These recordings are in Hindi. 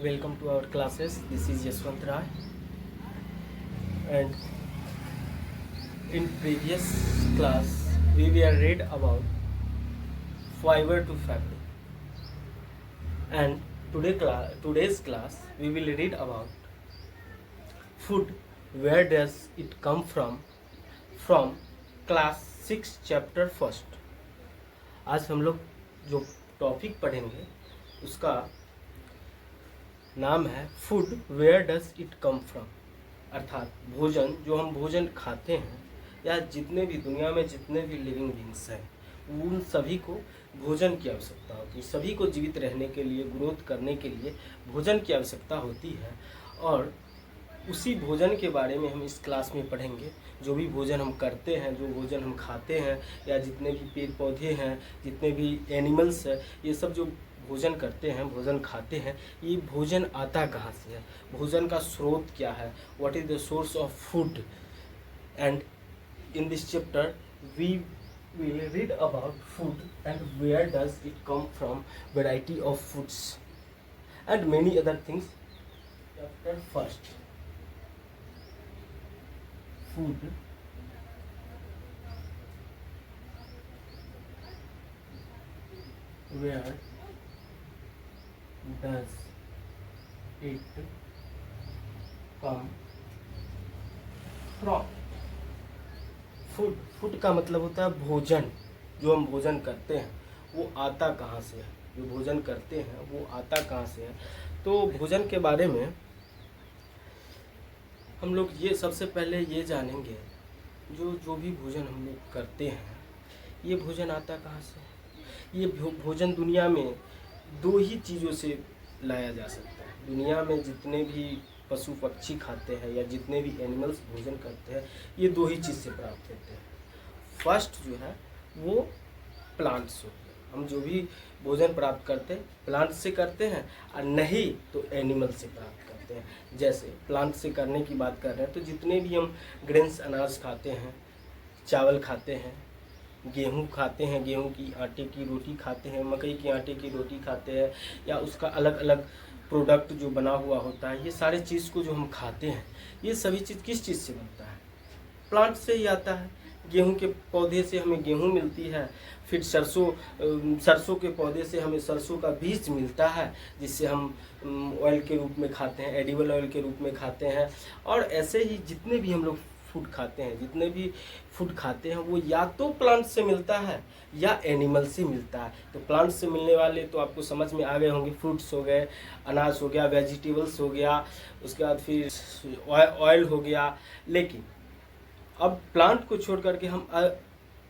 Welcome to our classes. This is Yashwant Rai, and in previous class we were read about fiber to fabric, and today's class we will read about food. Where does it come from class 6 chapter first. आज हम लोग जो टॉपिक पढ़ेंगे उसका नाम है food where does it come from, अर्थात भोजन जो हम भोजन खाते हैं या जितने भी दुनिया में जितने भी लिविंग बींग्स हैं उन सभी को भोजन की आवश्यकता होती है. सभी को जीवित रहने के लिए, ग्रोथ करने के लिए भोजन की आवश्यकता होती है. और उसी भोजन के बारे में हम इस क्लास में पढ़ेंगे. जो भी भोजन हम करते हैं, जो भोजन हम खाते हैं, या जितने भी पेड़ पौधे हैं, जितने भी एनिमल्स हैं, ये सब जो भोजन करते हैं, भोजन खाते हैं, ये भोजन आता कहाँ से है, भोजन का स्रोत क्या है, what is the source of food. And in this chapter we will read about food and where does it come from, variety of foods and many other things. Chapter first, food where does it come from. Food का मतलब होता है भोजन. जो हम भोजन करते हैं वो आता कहाँ से है, जो भोजन करते हैं वो आता कहाँ से है. तो भोजन के बारे में हम लोग ये सबसे पहले ये जानेंगे, जो भी भोजन हम लोग करते हैं ये भोजन आता कहाँ से है. ये भोजन दुनिया में दो ही चीज़ों से लाया जा सकता है. दुनिया में जितने भी पशु पक्षी खाते हैं या जितने भी एनिमल्स भोजन करते हैं ये दो ही चीज़ से प्राप्त होते हैं. फर्स्ट जो है वो प्लांट्स होते हैं. हम जो भी भोजन प्राप्त करते हैं प्लांट से करते हैं, और नहीं तो एनिमल से प्राप्त करते हैं. जैसे प्लांट से करने की बात कर रहे हैं तो जितने भी हम ग्रेन्स अनाज खाते हैं, चावल खाते हैं, गेहूँ खाते हैं, गेहूँ की आटे की रोटी खाते हैं, मकई की आटे की रोटी खाते हैं, या उसका अलग अलग प्रोडक्ट जो बना हुआ होता है, ये सारे चीज़ को जो हम खाते हैं ये सभी चीज़ किस चीज़ से बनता है, प्लांट से ही आता है. गेहूं के पौधे से हमें गेहूं मिलती है, फिर सरसों के पौधे से हमें सरसों का बीज मिलता है जिससे हम ऑयल के रूप में खाते हैं, एडिबल ऑयल के रूप में खाते हैं. और ऐसे ही जितने भी हम लोग फूड खाते हैं, जितने भी फूड खाते हैं वो या तो प्लांट से मिलता है या एनिमल से मिलता है. तो प्लांट से मिलने वाले तो आपको समझ में आ गए होंगे, फ्रूट्स हो गए, अनाज हो गया, वेजिटेबल्स हो गया, उसके बाद फिर ऑयल हो गया. लेकिन अब प्लांट को छोड़ करके हम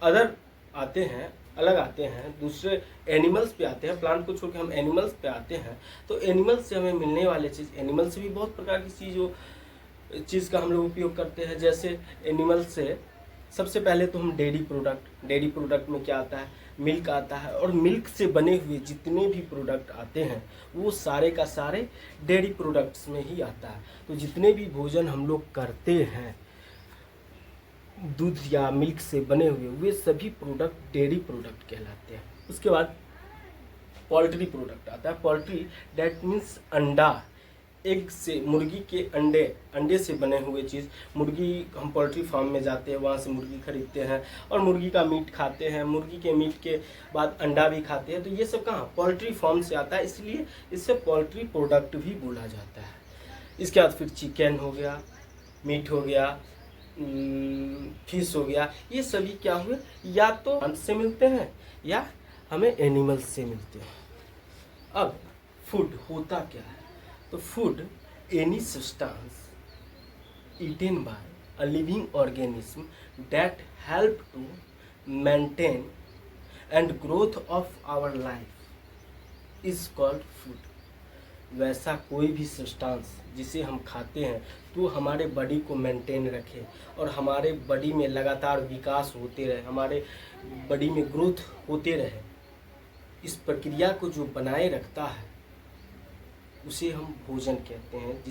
अलग आते हैं, दूसरे एनिमल्स पे आते हैं. प्लांट को छोड़ के हम एनिमल्स पे आते हैं. तो एनिमल्स से हमें मिलने वाले चीज़, एनिमल से भी बहुत प्रकार की चीज़ का हम लोग उपयोग करते हैं. जैसे एनिमल से सबसे पहले तो हम डेयरी प्रोडक्ट में क्या आता है, मिल्क आता है. और मिल्क से बने हुए जितने भी प्रोडक्ट आते हैं वो सारे का सारे डेयरी प्रोडक्ट्स में ही आता है. तो जितने भी भोजन हम लोग करते हैं दूध या मिल्क से बने हुए, वे सभी प्रोडक्ट डेयरी प्रोडक्ट कहलाते हैं. उसके बाद पोल्ट्री प्रोडक्ट आता है. पोल्ट्री डैट मीन्स अंडा, एग से, मुर्गी के अंडे से बने हुए चीज़. मुर्गी, हम पोल्ट्री फार्म में जाते हैं, वहाँ से मुर्गी खरीदते हैं और मुर्गी का मीट खाते हैं. मुर्गी के मीट के बाद अंडा भी खाते हैं. तो ये सब कहाँ, पोल्ट्री फार्म से आता है, इसलिए इससे पोल्ट्री प्रोडक्ट भी बोला जाता है. इसके बाद फिर चिकन हो गया, मीट हो गया, फिश हो गया. ये सभी क्या हुए, या तो प्लांट से मिलते हैं या हमें एनिमल्स से मिलते हैं. अब फूड होता क्या है, तो food any substance eaten by a living organism that help to maintain and growth of our life is called food. वैसा कोई भी सब्सटेंस जिसे हम खाते हैं तो हमारे बॉडी को मेंटेन रखे और हमारे बॉडी में लगातार विकास होते रहे, हमारे बॉडी में ग्रोथ होते रहे, इस प्रक्रिया को जो बनाए रखता है उसे हम भोजन कहते हैं.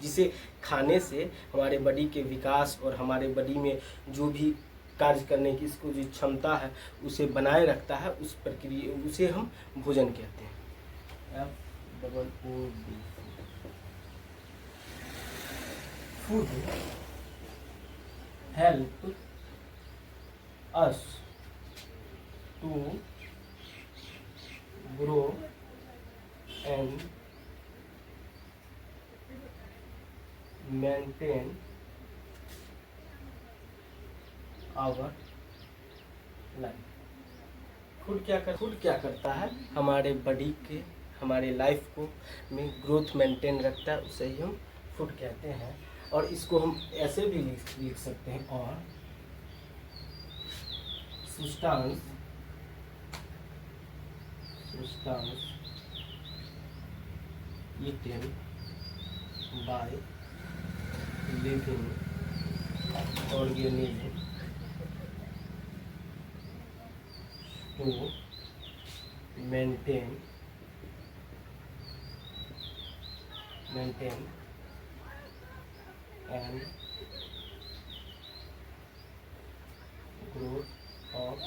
जिसे खाने से हमारे बॉडी के विकास और हमारे बॉडी में जो भी कार्य करने की इसको जो क्षमता है उसे बनाए रखता है, उस प्रक्रिया उसे हम भोजन कहते हैं. Double O D. Food help us to grow and maintain our life. Food क्या करता है, हमारे बॉडी के, हमारे लाइफ को में ग्रोथ मेंटेन रखता है, उसे ही हम फूड कहते हैं। और इसको हम ऐसे भी लिख सकते हैं, और substance eaten by living organism to maintain and growth of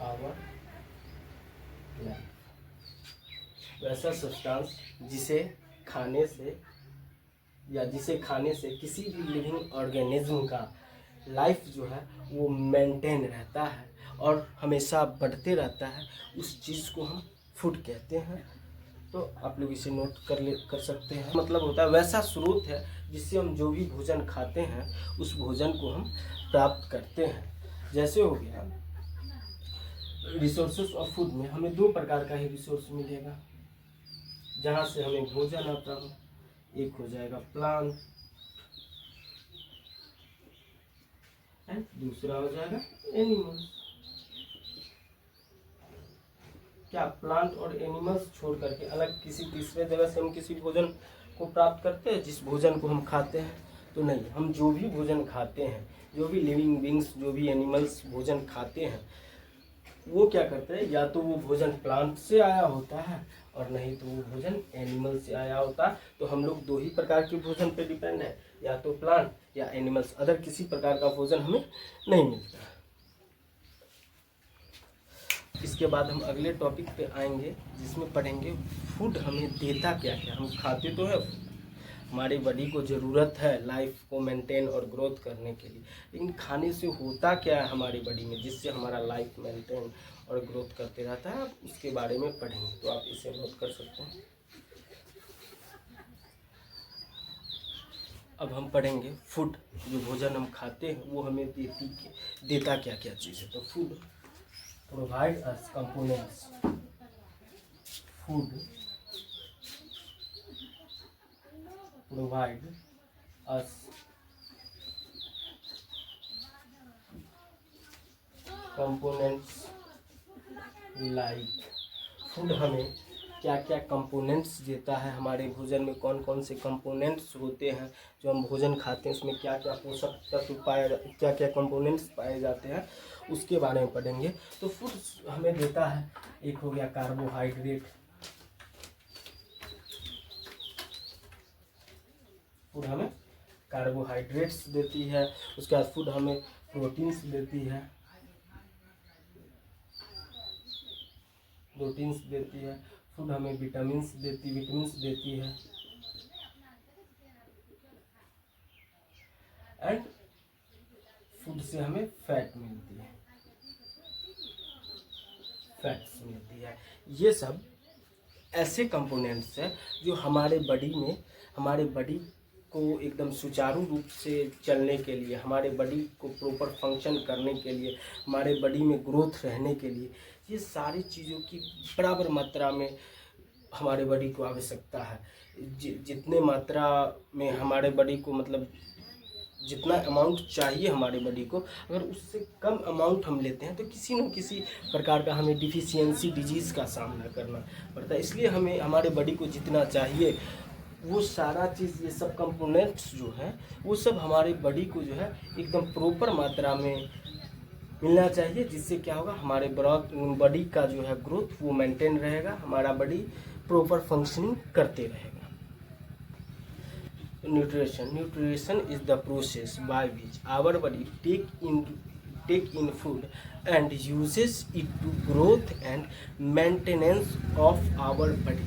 our life। वैसा सब्सटेंस जिसे खाने से किसी भी लिविंग ऑर्गेनिज्म का लाइफ जो है वो मेंटेन रहता है और हमेशा बढ़ते रहता है, उस चीज़ को हम फूड कहते हैं। तो आप लोग इसे नोट कर सकते हैं। मतलब होता है वैसा स्रोत है जिससे हम जो भी भोजन खाते हैं उस भोजन को हम प्राप्त करते हैं। जैसे हो गया रिसोर्सेस ऑफ फूड में हमें दो प्रकार का ही रिसोर्स मिलेगा जहाँ से हमें भोजन आता हो। एक हो जाएगा प्लांट एंड दूसरा हो जाएगा एनिमल्स। क्या प्लांट और एनिमल्स छोड़ करके अलग किसी तीसरे जगह से हम किसी भोजन को प्राप्त करते हैं जिस भोजन को हम खाते हैं? तो नहीं, हम जो भी भोजन खाते हैं, जो भी लिविंग बींग्स, जो भी एनिमल्स भोजन खाते हैं, वो क्या करते हैं, या तो वो भोजन प्लांट से आया होता है और नहीं तो वो भोजन एनिमल से आया होता है। तो हम लोग दो ही प्रकार के भोजन पे डिपेंड है, या तो प्लांट या एनिमल्स। अदर किसी प्रकार का भोजन हमें नहीं मिलता। इसके बाद हम अगले टॉपिक पे आएंगे जिसमें पढ़ेंगे फूड हमें देता क्या क्या। हम खाते तो है, हमारी बॉडी को ज़रूरत है लाइफ को मेंटेन और ग्रोथ करने के लिए, लेकिन खाने से होता क्या है हमारी बॉडी में जिससे हमारा लाइफ मेंटेन और ग्रोथ करते रहता है, उसके बारे में पढ़ेंगे। तो आप इसे नोट कर सकते हैं। अब हम पढ़ेंगे फूड, जो भोजन हम खाते हैं वो हमें देता क्या क्या चीज़ है। तो food provide us components, food provide us components like. Food हमें क्या क्या कंपोनेंट्स देता है, हमारे भोजन में कौन कौन से कंपोनेंट्स होते हैं जो हम भोजन खाते हैं, उसमें क्या क्या पोषक तत्व क्या क्या कंपोनेंट्स पाए जाते हैं, उसके बारे में पढ़ेंगे। तो फूड हमें देता है, एक हो गया कार्बोहाइड्रेट, फूड हमें कार्बोहाइड्रेट्स देती है। उसके बाद फूड हमें प्रोटीन्स देती है, फूड हमें विटामिन्स देती है एंड फूड से हमें फैट्स मिलती है। ये सब ऐसे कंपोनेंट्स हैं जो हमारे बॉडी को एकदम सुचारू रूप से चलने के लिए, हमारे बॉडी को प्रॉपर फंक्शन करने के लिए, हमारे बॉडी में ग्रोथ रहने के लिए, ये सारी चीज़ों की बराबर मात्रा में हमारे बॉडी को आवश्यकता है। जितने मात्रा में हमारे बॉडी को, मतलब जितना अमाउंट चाहिए हमारे बॉडी को, अगर उससे कम अमाउंट हम लेते हैं तो किसी न किसी प्रकार का हमें डिफिशियंसी डिजीज़ का सामना करना पड़ता है। इसलिए हमें हमारे बॉडी को जितना चाहिए वो सारा चीज़, ये सब कंपोनेंट्स जो हैं वो सब हमारे बॉडी को जो है एकदम प्रॉपर मात्रा में मिलना चाहिए, जिससे क्या होगा, हमारे बॉडी का जो है ग्रोथ वो मेंटेन रहेगा, हमारा बॉडी प्रॉपर फंक्शनिंग करते रहेगा। Nutrition is the process by which our body take in food and uses it to growth and maintenance of our body।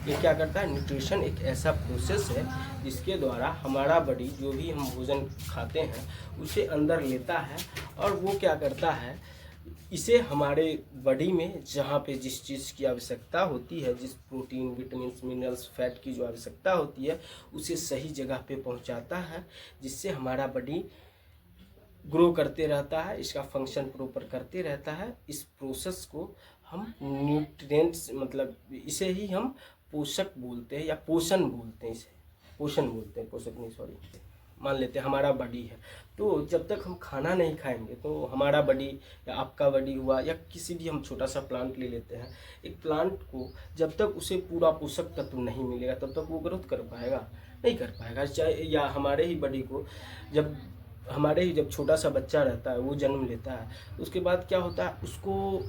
ये क्या करता है, न्यूट्रिशन एक ऐसा प्रोसेस है जिसके द्वारा हमारा बॉडी जो भी हम भोजन खाते हैं उसे अंदर लेता है और वो क्या करता है, इसे हमारे बॉडी में जहाँ पे जिस चीज़ की आवश्यकता होती है, जिस प्रोटीन, विटामिन, मिनरल्स, फैट की जो आवश्यकता होती है उसे सही जगह पे पहुँचाता है, जिससे हमारा बॉडी ग्रो करते रहता है, इसका फंक्शन प्रॉपर करते रहता है। इस प्रोसेस को हम न्यूट्रिएंट्स मतलब इसे ही हम पोषक बोलते हैं या पोषण बोलते हैं, इसे पोषण बोलते हैं, पोषक नहीं सॉरी, मान लेते हैं हमारा बॉडी है। तो जब तक हम खाना नहीं खाएंगे तो हमारा बॉडी या आपका बॉडी हुआ या किसी भी, हम छोटा सा प्लांट ले लेते हैं, एक प्लांट को जब तक उसे पूरा पोषक तत्व नहीं मिलेगा तब तक वो ग्रोथ कर पाएगा, नहीं कर पाएगा। चाहे या हमारे ही बॉडी को जब छोटा सा बच्चा रहता है, वो जन्म लेता है, तो उसके बाद क्या होता है, उसको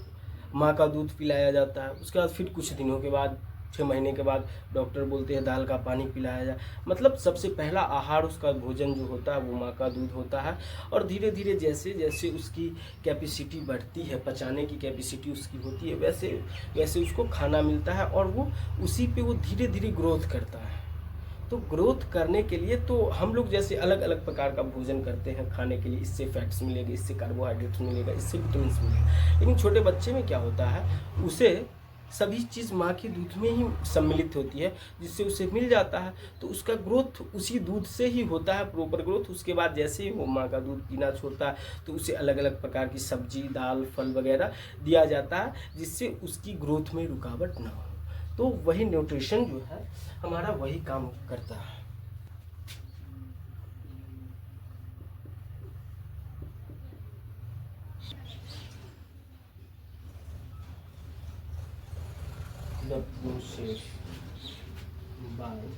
माँ का दूध पिलाया जाता है। उसके बाद फिर कुछ दिनों के बाद, 6 महीने के बाद डॉक्टर बोलते हैं दाल का पानी पिलाया जाए। मतलब सबसे पहला आहार, उसका भोजन जो होता है वो माँ का दूध होता है। और धीरे धीरे जैसे जैसे उसकी कैपेसिटी बढ़ती है, पचाने की कैपेसिटी उसकी होती है, वैसे वैसे उसको खाना मिलता है और वो उसी पे वो धीरे धीरे ग्रोथ करता है। तो ग्रोथ करने के लिए तो हम लोग जैसे अलग अलग प्रकार का भोजन करते हैं खाने के लिए, इससे फैट्स मिलेगा, इससे कार्बोहाइड्रेट्स मिलेगा, इससे विटामिन मिलेगा। लेकिन छोटे बच्चे में क्या होता है, उसे सभी चीज़ माँ के दूध में ही सम्मिलित होती है, जिससे उसे मिल जाता है। तो उसका ग्रोथ उसी दूध से ही होता है, प्रॉपर ग्रोथ। उसके बाद जैसे ही वो माँ का दूध पीना छोड़ता है तो उसे अलग अलग प्रकार की सब्जी, दाल, फल वगैरह दिया जाता है, जिससे उसकी ग्रोथ में रुकावट ना हो। तो वही न्यूट्रिशन जो है हमारा वही काम करता है। The process by which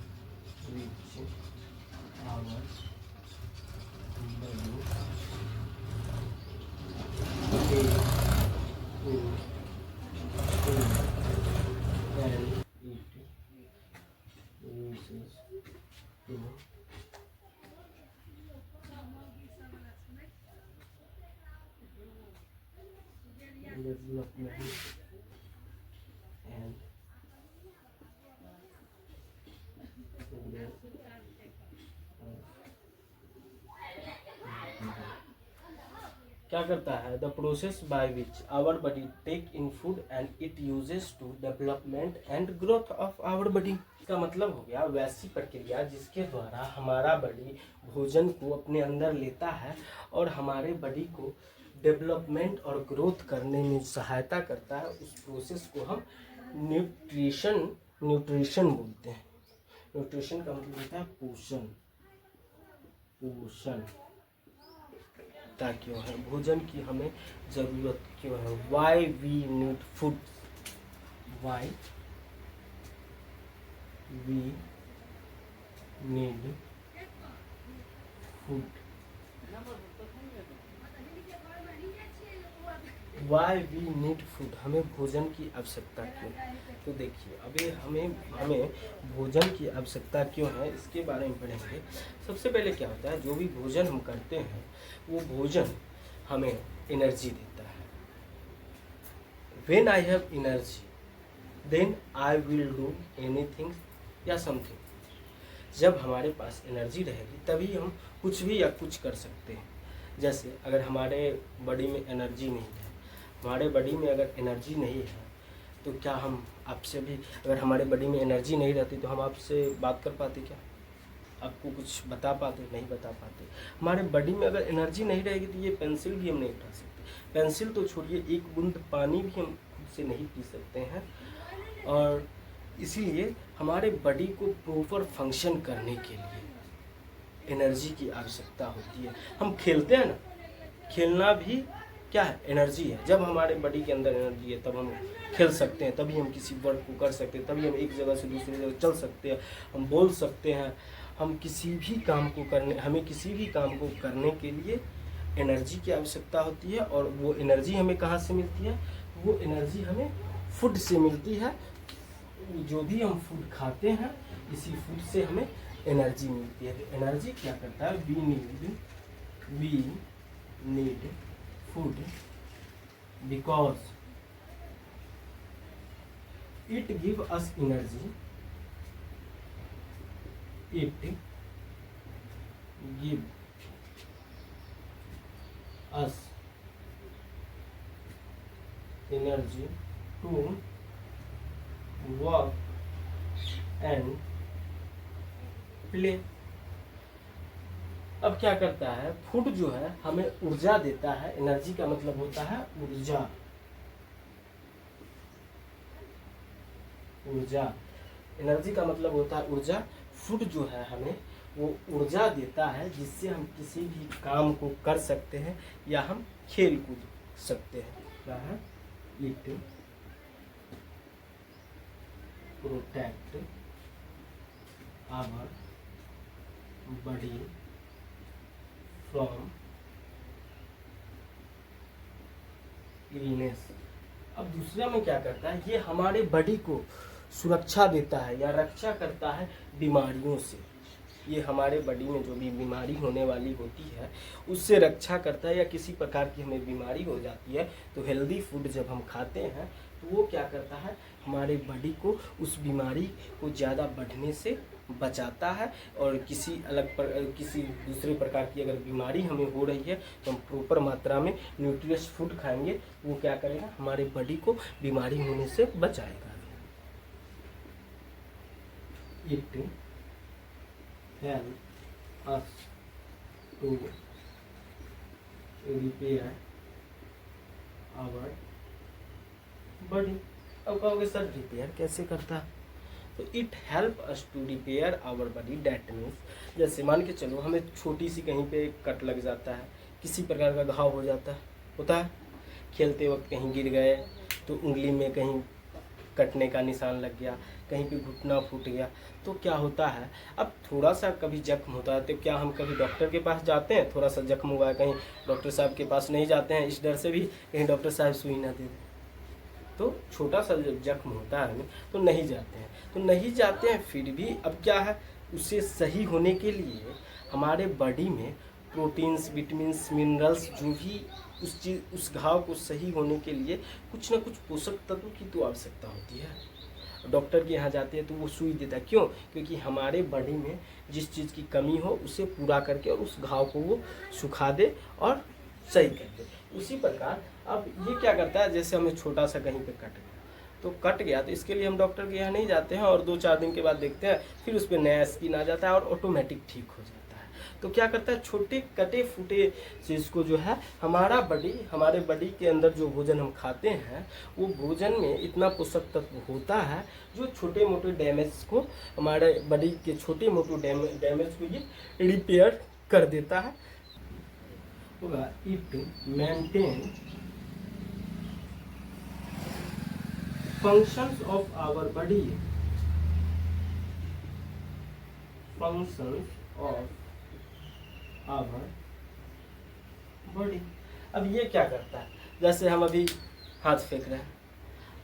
our body takes in food and it uses to development and क्या करता है, the process by which our body take in food and it uses to development and growth of our body. इसका मतलब हो गया वैसी प्रक्रिया जिसके द्वारा हमारा बॉडी भोजन को अपने अंदर लेता है और हमारे बॉडी को डेवलपमेंट और ग्रोथ करने में सहायता करता है। उस प्रोसेस को हम न्यूट्रिशन बोलते हैं। न्यूट्रिशन का मतलब होता है पोषण। क्यों है, भोजन की हमें ज़रूरत क्यों है, why we need food, why we need food, why we need food, हमें भोजन की आवश्यकता क्यों। तो देखिए अभी हमें भोजन की आवश्यकता क्यों है इसके बारे में पढ़ेंगे। सबसे पहले क्या होता है, जो भी भोजन हम करते हैं वो भोजन हमें एनर्जी देता है। When I have energy then I will do anything या समथिंग। जब हमारे पास एनर्जी रहेगी तभी हम कुछ भी या कुछ कर सकते हैं। जैसे अगर हमारे बॉडी में एनर्जी नहीं है, हमारे बॉडी में अगर एनर्जी नहीं है तो क्या हम आपसे भी, अगर हमारे बॉडी में एनर्जी नहीं रहती तो हम आपसे बात कर पाते, क्या आपको कुछ बता पाते, नहीं बता पाते। हमारे बॉडी में अगर एनर्जी नहीं रहेगी तो ये पेंसिल भी हम नहीं उठा सकते। पेंसिल तो छोड़िए, एक बूंद पानी भी हम खुद से नहीं पी सकते हैं। और इसीलिए हमारे बॉडी को प्रॉपर फंक्शन करने के लिए एनर्जी की आवश्यकता होती है। हम खेलते हैं ना, खेलना भी क्या है, एनर्जी है। जब हमारे बॉडी के अंदर एनर्जी है तब हम खेल सकते हैं, तभी हम किसी वर्क को कर सकते हैं, तभी हम एक जगह से दूसरी जगह चल सकते हैं, हम बोल सकते हैं। हमें किसी भी काम को करने के लिए एनर्जी की आवश्यकता होती है। और वो एनर्जी हमें कहाँ से मिलती है, वो एनर्जी हमें फूड से मिलती है। जो भी हम फूड खाते हैं इसी फूड से हमें एनर्जी मिलती है। तो एनर्जी क्या करता है, we need food because it give us energy it give us energy to work and play. अब क्या करता है, फूड जो है हमें ऊर्जा देता है। एनर्जी का मतलब होता है ऊर्जा, ऊर्जा। एनर्जी का मतलब होता है ऊर्जा। फूड जो है हमें वो ऊर्जा देता है, जिससे हम किसी भी काम को कर सकते हैं या हम खेल कूद सकते हैं। क्या है? It protect our body from illness. अब दूसरा में क्या करता है, ये हमारे बॉडी को सुरक्षा देता है या रक्षा करता है बीमारियों से। ये हमारे बॉडी में जो भी बीमारी होने वाली होती है उससे रक्षा करता है, या किसी प्रकार की हमें बीमारी हो जाती है तो हेल्दी फूड जब हम खाते हैं तो वो क्या करता है, हमारे बॉडी को उस बीमारी को ज़्यादा बढ़ने से बचाता है। और किसी दूसरे प्रकार की अगर बीमारी हमें हो रही है तो हम प्रॉपर मात्रा में न्यूट्रियस फूड खाएंगे, वो क्या करेगा, हमारे बॉडी को बीमारी होने से बचाएगा। It help us to repair our body. अब कहोगे सर रिपेयर कैसे करता है, तो it help us to repair our body. That means जैसे मान के चलो हमें छोटी सी कहीं पे कट लग जाता है, किसी प्रकार का घाव हो जाता है, होता है, खेलते वक्त कहीं गिर गए तो उंगली में कहीं कटने का निशान लग गया, कहीं पे घुटना फूट गया, तो क्या होता है, अब थोड़ा सा कभी जख्म होता है तो क्या हम कभी डॉक्टर के पास जाते हैं? थोड़ा सा जख्म हुआ है, कहीं डॉक्टर साहब के पास नहीं जाते हैं, इस डर से भी कहीं डॉक्टर साहब सुई ना दे दें। तो छोटा सा जब जख्म होता है तो नहीं जाते हैं, तो नहीं जाते हैं। फिर भी अब क्या है, उसे सही होने के लिए हमारे बॉडी में प्रोटीन्स, विटामिन्स, मिनरल्स, जो भी उस घाव को सही होने के लिए कुछ ना कुछ पोषक तत्व की तो आवश्यकता होती है। डॉक्टर के यहाँ जाते हैं तो वो सुई देता है, क्यों? क्योंकि हमारे बॉडी में जिस चीज़ की कमी हो उसे पूरा करके और उस घाव को वो सुखा दे और सही कर दे। उसी प्रकार अब ये क्या करता है, जैसे हमें छोटा सा कहीं पे कट गया, तो कट गया तो इसके लिए हम डॉक्टर के यहाँ नहीं जाते हैं और 2-4 दिन के बाद देखते हैं फिर उस पर नया स्किन आ जाता है और ऑटोमेटिक ठीक हो जाता है। तो क्या करता है, छोटे कटे फूटे चीज़ को जो है हमारे बॉडी के अंदर जो भोजन हम खाते हैं वो भोजन में इतना पोषक तत्व होता है जो छोटे मोटे डैमेज को, हमारे बॉडी के छोटे मोटे डैमेज को ये रिपेयर कर देता है। It maintain functions of our body, functions of our body। अब ये क्या करता है, जैसे हम अभी हाथ फेंक रहे हैं,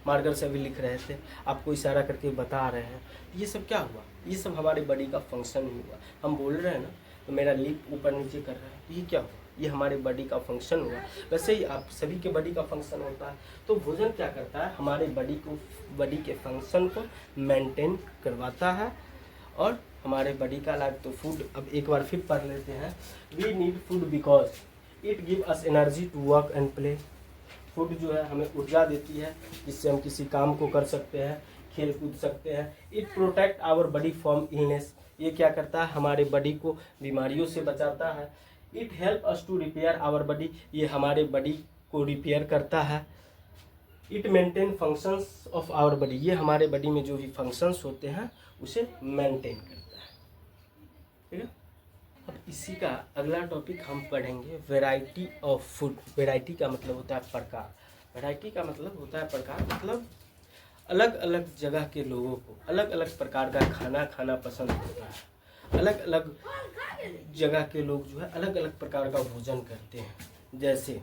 मार्कर से भी लिख रहे थे, आपको इशारा करके बता रहे हैं, ये सब क्या हुआ, ये सब हमारे बॉडी का फंक्शन ही हुआ। हम बोल रहे हैं ना तो मेरा लिप ऊपर नीचे कर रहा है, ये क्या हुआ, ये हमारे बॉडी का फंक्शन हुआ। वैसे ही आप सभी के बॉडी का फंक्शन होता है। तो भोजन क्या करता है, हमारे बॉडी के फंक्शन को मेंटेन करवाता है और हमारे बॉडी का लाइफ। तो फूड अब एक बार फिर पढ़ लेते हैं। We need food because it give us energy to work and play. Food जो है हमें ऊर्जा देती है जिससे हम किसी काम को कर सकते हैं, खेल कूद सकते हैं। It protect our body from illness. ये क्या करता है, हमारे बॉडी को बीमारियों से बचाता है। It help us to repair our body. ये हमारे बॉडी को रिपेयर करता है। It maintain functions of our body. ये हमारे बॉडी में जो भी फंक्शंस होते हैं उसे मेंटेन करता है। ठीक है। अब इसी का अगला टॉपिक हम पढ़ेंगे वैरायटी ऑफ फूड। वैरायटी का मतलब होता है प्रकार। वैरायटी का मतलब होता है प्रकार, मतलब अलग अलग जगह के लोगों को अलग अलग प्रकार का खाना खाना पसंद होता है। अलग अलग जगह के लोग जो है अलग अलग प्रकार का भोजन करते हैं। जैसे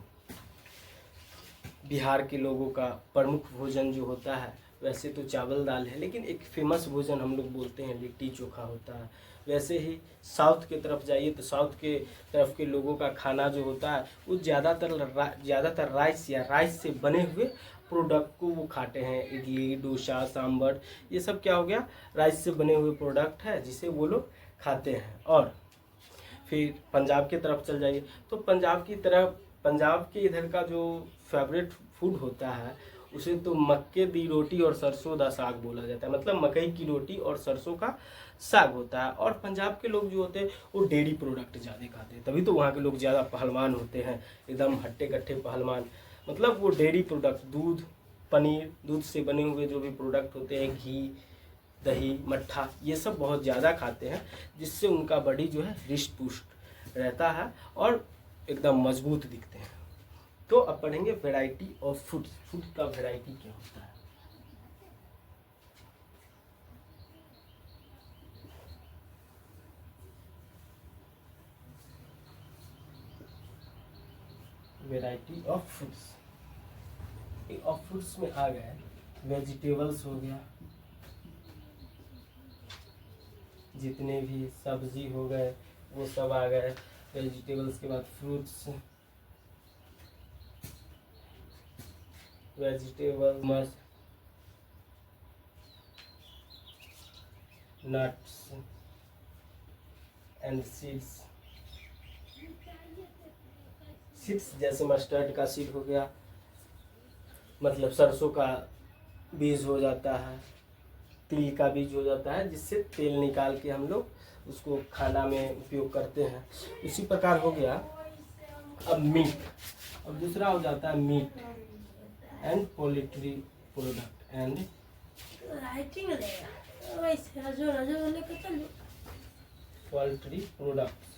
बिहार के लोगों का प्रमुख भोजन जो होता है वैसे तो चावल दाल है, लेकिन एक फेमस भोजन हम लोग बोलते हैं लिट्टी चोखा होता है। वैसे ही साउथ के तरफ जाइए तो साउथ के तरफ के लोगों का खाना जो होता है वो ज़्यादातर राइस या राइस से बने हुए प्रोडक्ट को वो खाते हैं। इडली, डोसा, सांभर, ये सब क्या हो गया, राइस से बने हुए प्रोडक्ट है जिसे वो लोग खाते हैं। और फिर पंजाब की तरफ चल जाइए तो पंजाब की तरफ, पंजाब के इधर का जो फेवरेट फूड होता है उसे तो मक्के दी रोटी और सरसों दा साग बोला जाता है। मतलब मकई की रोटी और सरसों का साग होता है। और पंजाब के लोग जो होते हैं वो डेयरी प्रोडक्ट ज़्यादा खाते हैं, तभी तो वहाँ के लोग ज़्यादा पहलवान होते हैं, एकदम हट्टे कट्टे पहलवान। मतलब वो डेयरी प्रोडक्ट, दूध, पनीर, दूध से बने हुए जो भी प्रोडक्ट होते हैं, घी, दही, मट्ठा, ये सब बहुत ज़्यादा खाते हैं, जिससे उनका बॉडी जो है रिष्ट पुष्ट रहता है और एकदम मजबूत दिखते हैं। तो अब पढ़ेंगे वैरायटी ऑफ फूड। फूड का वैरायटी क्या होता है। Variety of foods, of foods में आ गए वेजिटेबल्स हो गया, जितने भी सब्जी हो गए वो सब आ गए वेजिटेबल्स के बाद। Fruits, vegetable, must, nuts and seeds. Seeds जैसे मस्टर्ड का सीड हो गया, मतलब सरसों का बीज हो जाता है, तिल का बीज हो जाता है, जिससे तेल निकाल के हम लोग उसको खाना में उपयोग करते हैं। इसी प्रकार हो गया अब मीट। अब दूसरा हो जाता है meat and poultry product and poultry product.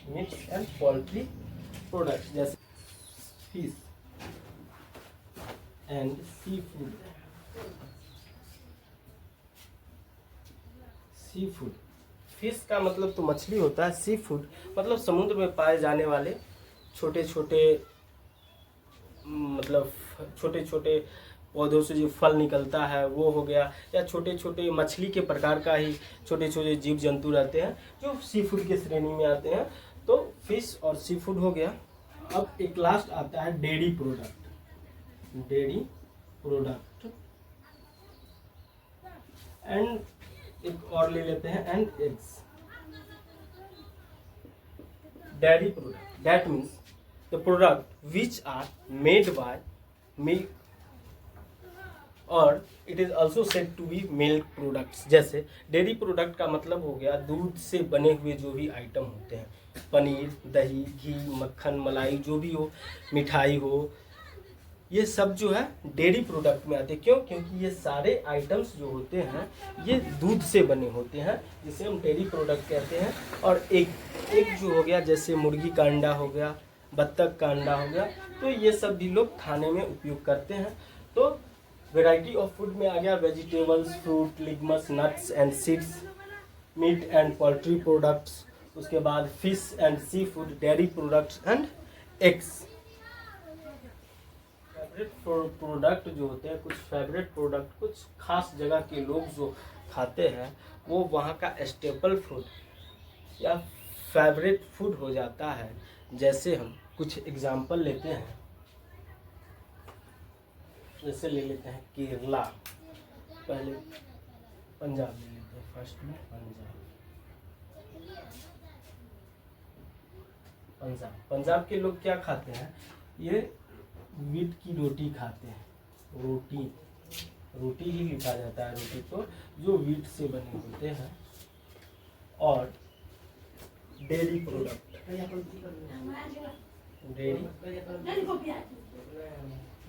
Meat and poultry product जैसे fish and sea food. Seafood, fish का मतलब तो मछली होता है। सी फूड मतलब समुद्र में पाए जाने वाले छोटे छोटे, मतलब छोटे छोटे पौधों से जो फल निकलता है वो हो गया, या छोटे छोटे मछली के प्रकार का ही छोटे छोटे जीव जंतु रहते हैं जो सी फूड के श्रेणी में आते हैं। तो फिश और सी फूड हो गया। अब एक लास्ट आता है dairy product. Dairy product and एक और ले लेते हैं and eggs. Dairy product that means the product which are made by milk, और it is also said to be milk products. जैसे डेयरी प्रोडक्ट का मतलब हो गया दूध से बने हुए जो भी आइटम होते हैं, पनीर, दही, घी, मक्खन, मलाई, जो भी हो, मिठाई हो, ये सब जो है डेयरी प्रोडक्ट में आते हैं। क्यों? क्योंकि ये सारे आइटम्स जो होते हैं ये दूध से बने होते हैं, जिसे हम डेयरी प्रोडक्ट कहते हैं। और एक जो हो गया जैसे मुर्गी का अंडा हो गया, बत्तख का अंडा हो गया, तो ये सब भी लोग खाने में उपयोग करते हैं। तो वैरायटी ऑफ फूड में आ गया vegetables, fruit, legumes, nuts and seeds, meat and poultry products, उसके बाद fish and sea food, dairy products and eggs. Favourite product जो होते हैं, कुछ फेवरेट प्रोडक्ट कुछ खास जगह के लोग जो खाते हैं वो वहाँ का स्टेपल फूड या फेवरेट फूड हो जाता है। जैसे हम कुछ एग्जांपल लेते हैं, जैसे ले लेते हैं केरला, पहले पंजाब ले लेते हैं, फर्स्ट में पंजाब के लोग क्या खाते हैं, ये वीट की रोटी खाते हैं। रोटी ही लिखा जाता है, रोटी तो जो वीट से बने होते हैं। और डेयरी प्रोडक्ट,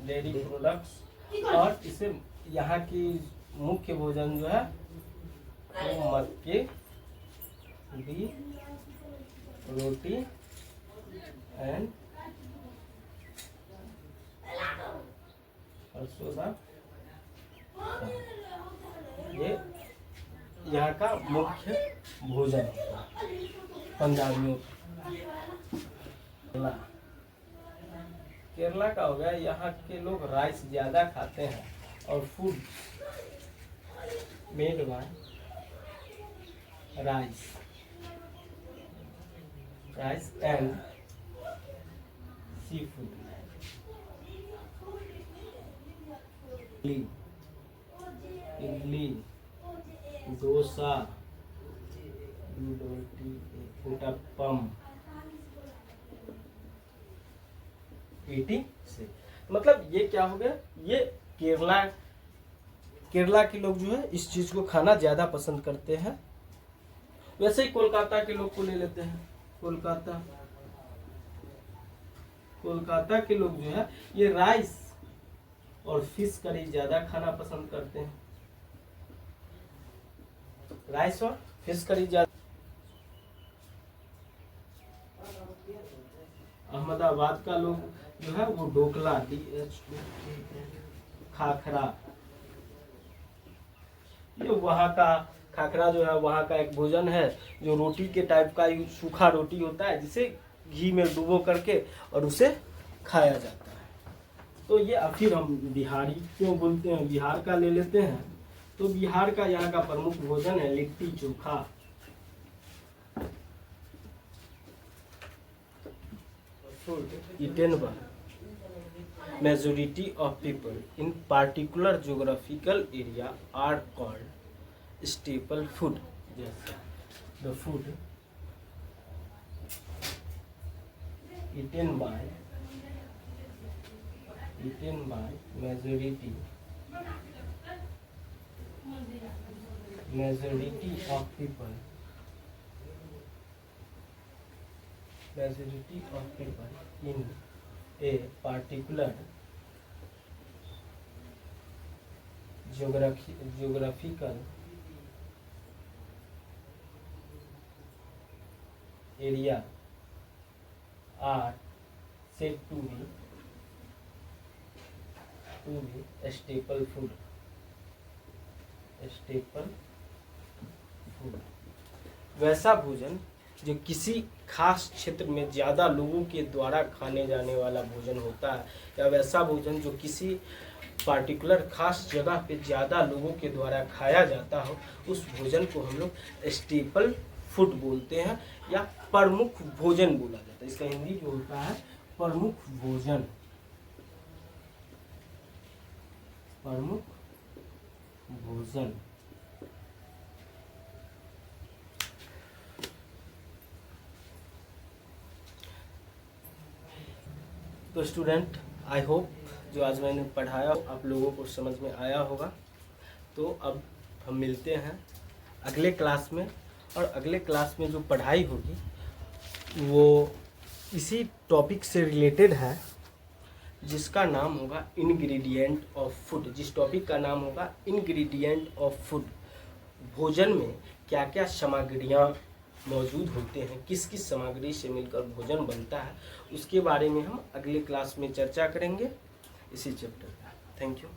डेयरी प्रोडक्ट्स, और इसे यहाँ की मुख्य भोजन जो है वो मक्के दी रोटी एंड सरसों दा, ये यहाँ का मुख्य भोजन होता है पंजाबियों का। केरला का हो गया, यहाँ के लोग राइस ज़्यादा खाते हैं और food made by rice and C food. Idli, dosa, uttapam, eating से, मतलब ये क्या हो गया, ये केरला के लोग जो है इस चीज को खाना ज्यादा पसंद करते हैं। वैसे ही कोलकाता के लोग को ले लेते हैं, कोलकाता के लोग जो है ये राइस और फिश करी ज्यादा खाना पसंद करते हैं, राइस और फिश करी ज्यादा। अहमदाबाद का लोग जो है वो ढोकला, खाखरा, ये वहाँ का खाखरा जो है वहाँ का एक भोजन है जो रोटी के टाइप का सूखा रोटी होता है जिसे घी में डुबो करके और उसे खाया जाता है। तो ये फिर हम बिहारी क्यों बोलते हैं, बिहार का ले लेते हैं। तो बिहार का यहाँ का प्रमुख भोजन है litti chokha. Eaten by majority of people in particular geographical area are called staple food. Yes, the food eaten by majority of people in a particular geographical area are said to be staple food. वैसा भोजन जो किसी खास क्षेत्र में ज़्यादा लोगों के द्वारा खाने जाने वाला भोजन होता है, या वैसा भोजन जो किसी पार्टिकुलर खास जगह पे ज़्यादा लोगों के द्वारा खाया जाता हो, उस भोजन को हम लोग स्टेपल फूड बोलते हैं या प्रमुख भोजन बोला जाता है। इसका हिंदी जो होता है प्रमुख भोजन, प्रमुख भोजन। तो स्टूडेंट, आई होप जो आज मैंने पढ़ाया आप लोगों को समझ में आया होगा। तो अब हम मिलते हैं अगले क्लास में, और अगले क्लास में जो पढ़ाई होगी वो इसी टॉपिक से रिलेटेड है जिसका नाम होगा इंग्रेडिएंट ऑफ फूड। जिस टॉपिक का नाम होगा इंग्रेडिएंट ऑफ फूड, भोजन में क्या क्या सामग्रियाँ मौजूद होते हैं, किस किस सामग्री से मिलकर भोजन बनता है, उसके बारे में हम अगले क्लास में चर्चा करेंगे इसी चैप्टर में। Thank you.